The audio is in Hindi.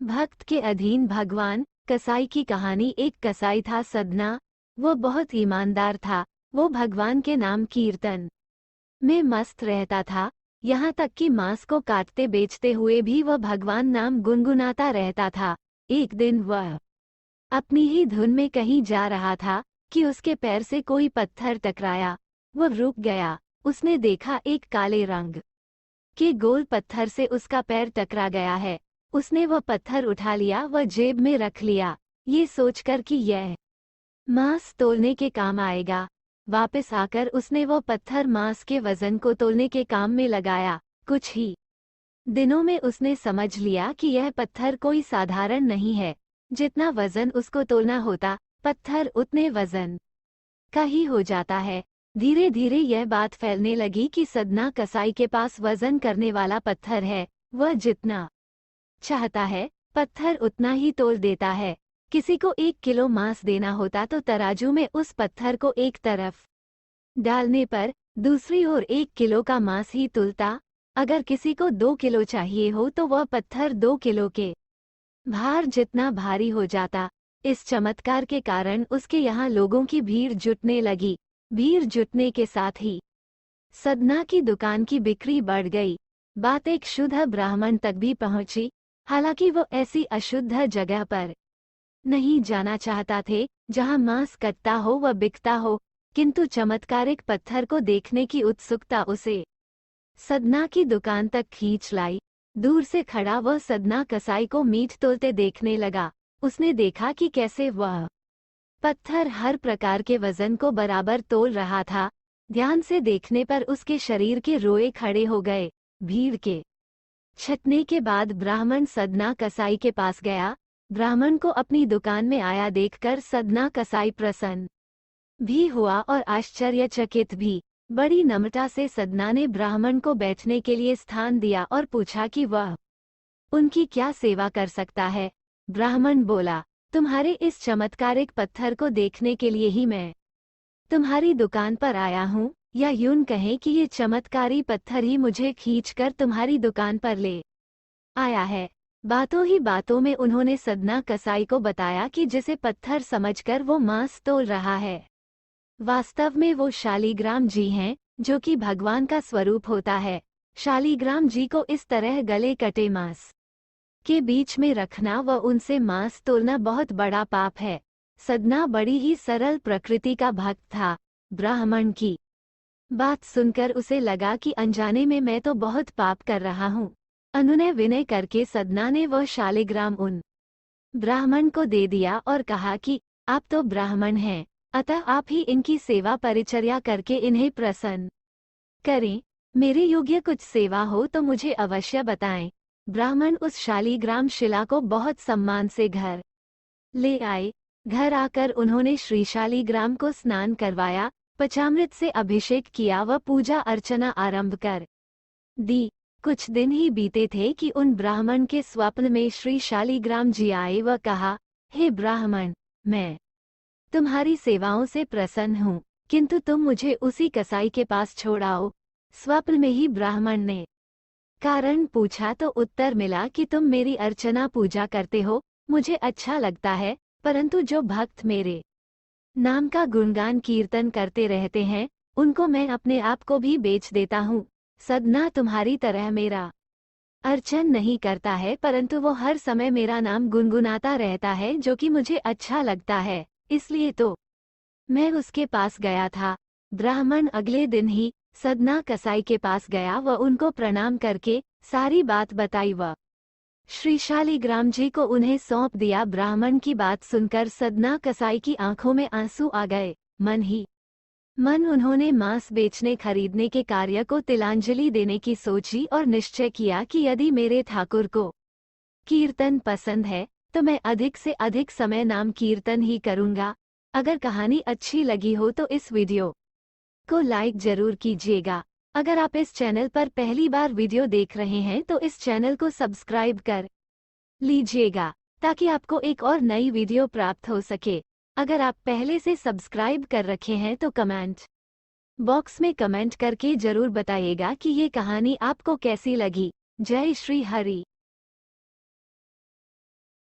भक्त के अधीन भगवान कसाई की कहानी। एक कसाई था सदना। वो बहुत ईमानदार था। वो भगवान के नाम कीर्तन में मस्त रहता था। यहाँ तक कि मांस को काटते बेचते हुए भी वह भगवान नाम गुनगुनाता रहता था। एक दिन वह अपनी ही धुन में कहीं जा रहा था कि उसके पैर से कोई पत्थर टकराया। वह रुक गया। उसने देखा एक काले रंग के गोल पत्थर से उसका पैर टकरा गया है। उसने वह पत्थर उठा लिया, वह जेब में रख लिया, ये सोचकर कि यह मांस तोलने के काम आएगा। वापस आकर उसने वह पत्थर मांस के वजन को तोलने के काम में लगाया। कुछ ही दिनों में उसने समझ लिया कि यह पत्थर कोई साधारण नहीं है। जितना वजन उसको तोलना होता, पत्थर उतने वजन का ही हो जाता है। धीरे धीरे यह बात फैलने लगी कि सदना कसाई के पास वजन करने वाला पत्थर है। वह जितना चाहता है पत्थर उतना ही तोल देता है। किसी को 1 किलो मांस देना होता तो तराजू में उस पत्थर को एक तरफ डालने पर दूसरी ओर 1 किलो का मांस ही तुलता। अगर किसी को 2 किलो चाहिए हो तो वह पत्थर 2 किलो के भार जितना भारी हो जाता। इस चमत्कार के कारण उसके यहाँ लोगों की भीड़ जुटने लगी। भीड़ जुटने के साथ ही सदना की दुकान की बिक्री बढ़ गई। बात एक शुद्ध ब्राह्मण तक भी पहुंची। हालांकि वो ऐसी अशुद्ध जगह पर नहीं जाना चाहता थे जहां मांस कटता हो व बिकता हो, किंतु चमत्कारिक पत्थर को देखने की उत्सुकता उसे सदना की दुकान तक खींच लाई। दूर से खड़ा वह सदना कसाई को मीट तोलते देखने लगा। उसने देखा कि कैसे वह पत्थर हर प्रकार के वजन को बराबर तोल रहा था। ध्यान से देखने पर उसके शरीर के रोए खड़े हो गए। भीड़ के छटने के बाद ब्राह्मण सदना कसाई के पास गया। ब्राह्मण को अपनी दुकान में आया देखकर सदना कसाई प्रसन्न भी हुआ और आश्चर्यचकित भी। बड़ी नम्रता से सदना ने ब्राह्मण को बैठने के लिए स्थान दिया और पूछा कि वह उनकी क्या सेवा कर सकता है। ब्राह्मण बोला, तुम्हारे इस चमत्कारिक पत्थर को देखने के लिए ही मैं तुम्हारी दुकान पर आया हूँ, या यूं कहें कि ये चमत्कारी पत्थर ही मुझे खींचकर तुम्हारी दुकान पर ले आया है। बातों ही बातों में उन्होंने सदना कसाई को बताया कि जिसे पत्थर समझकर वो मांस तोल रहा है, वास्तव में वो शालीग्राम जी हैं, जो कि भगवान का स्वरूप होता है। शालीग्राम जी को इस तरह गले कटे मांस के बीच में रखना व उनसे मांस तोलना बहुत बड़ा पाप है। सदना बड़ी ही सरल प्रकृति का भक्त था। ब्राह्मण की बात सुनकर उसे लगा कि अनजाने में मैं तो बहुत पाप कर रहा हूँ। अनुनय विनय करके सदना ने वह शालिग्राम उन ब्राह्मण को दे दिया और कहा कि आप तो ब्राह्मण हैं, अतः आप ही इनकी सेवा परिचर्या करके इन्हें प्रसन्न करें। मेरे योग्य कुछ सेवा हो तो मुझे अवश्य बताएं। ब्राह्मण उस शालिग्राम शिला को बहुत सम्मान से घर ले आए। घर आकर उन्होंने श्री शालिग्राम को स्नान करवाया, पंचामृत से अभिषेक किया व पूजा अर्चना आरंभ कर दी। कुछ दिन ही बीते थे कि उन ब्राह्मण के स्वप्न में श्री शालिग्राम जी आए व कहा, हे ब्राह्मण, मैं तुम्हारी सेवाओं से प्रसन्न हूँ, किंतु तुम मुझे उसी कसाई के पास छोड़ाओ। स्वप्न में ही ब्राह्मण ने कारण पूछा तो उत्तर मिला कि तुम मेरी अर्चना पूजा करते हो, मुझे अच्छा लगता है, परंतु जो भक्त मेरे नाम का गुणगान कीर्तन करते रहते हैं, उनको मैं अपने आप को भी बेच देता हूँ। सदना तुम्हारी तरह मेरा अर्चन नहीं करता है, परंतु वो हर समय मेरा नाम गुनगुनाता रहता है, जो कि मुझे अच्छा लगता है, इसलिए तो मैं उसके पास गया था। ब्राह्मण अगले दिन ही सदना कसाई के पास गया व उनको प्रणाम करके सारी बात बताई व श्री शालिग्राम जी को उन्हें सौंप दिया। ब्राह्मण की बात सुनकर सदना कसाई की आंखों में आंसू आ गए। मन ही मन उन्होंने मांस बेचने खरीदने के कार्य को तिलांजलि देने की सोची और निश्चय किया कि यदि मेरे ठाकुर को कीर्तन पसंद है तो मैं अधिक से अधिक समय नाम कीर्तन ही करूंगा। अगर कहानी अच्छी लगी हो तो इस वीडियो को लाइक जरूर कीजिएगा। अगर आप इस चैनल पर पहली बार वीडियो देख रहे हैं तो इस चैनल को सब्सक्राइब कर लीजिएगा, ताकि आपको एक और नई वीडियो प्राप्त हो सके। अगर आप पहले से सब्सक्राइब कर रखे हैं तो कमेंट बॉक्स में कमेंट करके जरूर बताइएगा कि ये कहानी आपको कैसी लगी। जय श्री हरि।